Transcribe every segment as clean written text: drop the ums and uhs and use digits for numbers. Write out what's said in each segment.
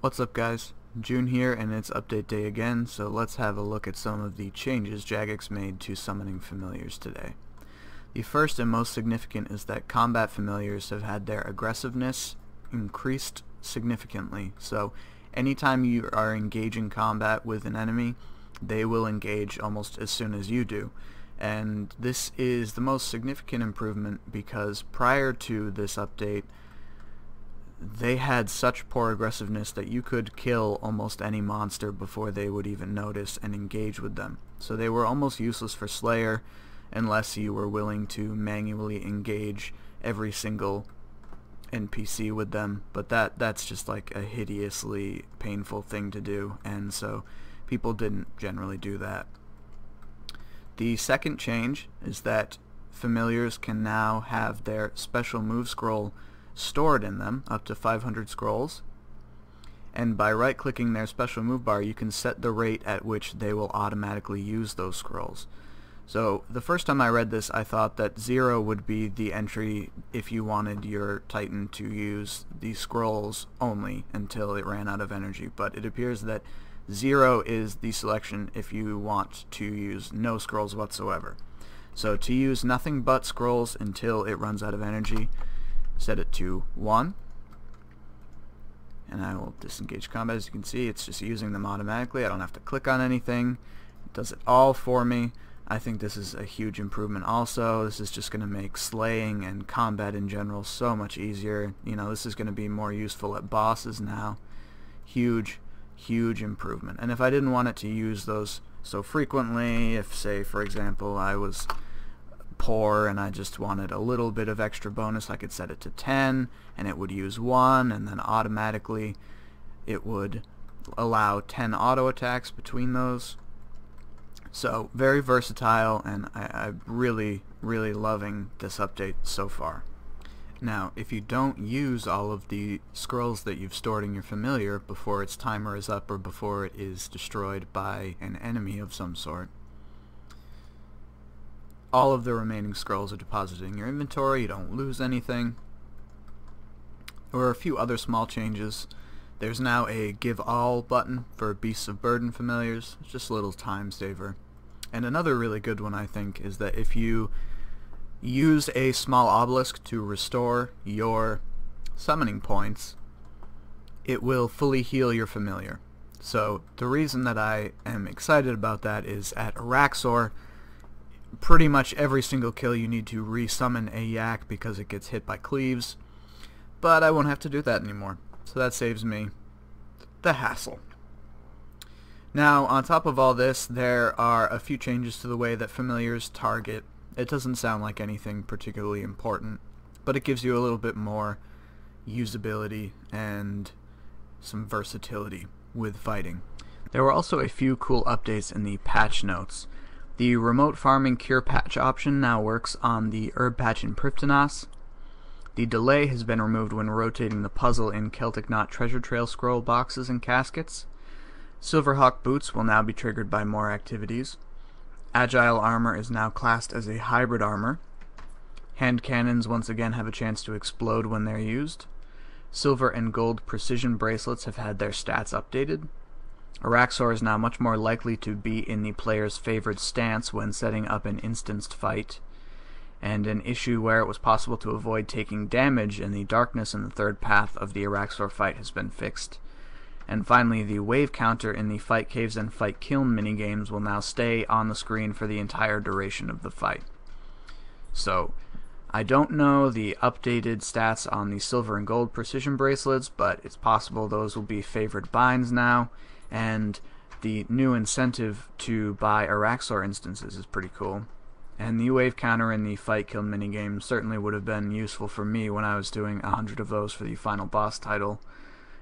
What's up guys, June here and it's update day again, so let's have a look at some of the changes Jagex made to summoning familiars today. The first and most significant is that combat familiars have had their aggressiveness increased significantly, so anytime you are engaging combat with an enemy, they will engage almost as soon as you do. And this is the most significant improvement because prior to this update they had such poor aggressiveness that you could kill almost any monster before they would even notice and engage with them. So they were almost useless for Slayer unless you were willing to manually engage every single NPC with them, but that's just like a hideously painful thing to do, and so people didn't generally do that. The second change is that familiars can now have their special move scroll stored in them, up to 500 scrolls, and by right-clicking their special move bar you can set the rate at which they will automatically use those scrolls. So the first time I read this I thought that 0 would be the entry if you wanted your Titan to use the scrolls only until it ran out of energy, but it appears that 0 is the selection if you want to use no scrolls whatsoever. So to use nothing but scrolls until it runs out of energy, set it to 1, and I will disengage combat. As you can see, it's just using them automatically. I don't have to click on anything. It does it all for me. I think this is a huge improvement also. This is just going to make slaying and combat in general so much easier. You know, this is going to be more useful at bosses now. Huge improvement. And if I didn't want it to use those so frequently, if say for example I was poor and I just wanted a little bit of extra bonus, I could set it to 10 and it would use 1, and then automatically it would allow 10 auto attacks between those. So very versatile, and I'm really loving this update so far. Now if you don't use all of the scrolls that you've stored in your familiar before its timer is up or before it is destroyed by an enemy of some sort, all of the remaining scrolls are deposited in your inventory. You don't lose anything. There were a few other small changes. There's now a give all button for Beasts of Burden familiars. It's just a little time saver. And another really good one I think is that if you use a small obelisk to restore your summoning points, it will fully heal your familiar. So the reason that I am excited about that is at Araxxor, pretty much every single kill you need to resummon a yak because it gets hit by cleaves, but I won't have to do that anymore, so that saves me the hassle. Now on top of all this, there are a few changes to the way that familiars target. It doesn't sound like anything particularly important, but it gives you a little bit more usability and some versatility with fighting. There were also a few cool updates in the patch notes. The remote farming cure patch option now works on the herb patch in Prifddinas. The delay has been removed when rotating the puzzle in Celtic Knot treasure trail scroll boxes and caskets. Silverhawk boots will now be triggered by more activities. Agile armor is now classed as a hybrid armor. Hand cannons once again have a chance to explode when they're used. Silver and gold precision bracelets have had their stats updated. Araxxor is now much more likely to be in the player's favored stance when setting up an instanced fight, and an issue where it was possible to avoid taking damage in the darkness in the third path of the Araxxor fight has been fixed. And finally, the wave counter in the Fight Caves and Fight Kiln minigames will now stay on the screen for the entire duration of the fight. So, I don't know the updated stats on the silver and gold precision bracelets, but it's possible those will be favored binds now, and the new incentive to buy Araxxor instances is pretty cool. And the wave counter in the Fight Kiln minigame certainly would have been useful for me when I was doing 100 of those for the final boss title,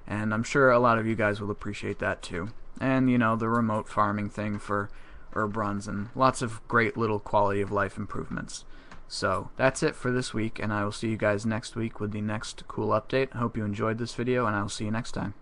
and I'm sure a lot of you guys will appreciate that too. And you know, the remote farming thing for herb runs, and lots of great little quality of life improvements. So that's it for this week, and I will see you guys next week with the next cool update. I hope you enjoyed this video, and I will see you next time.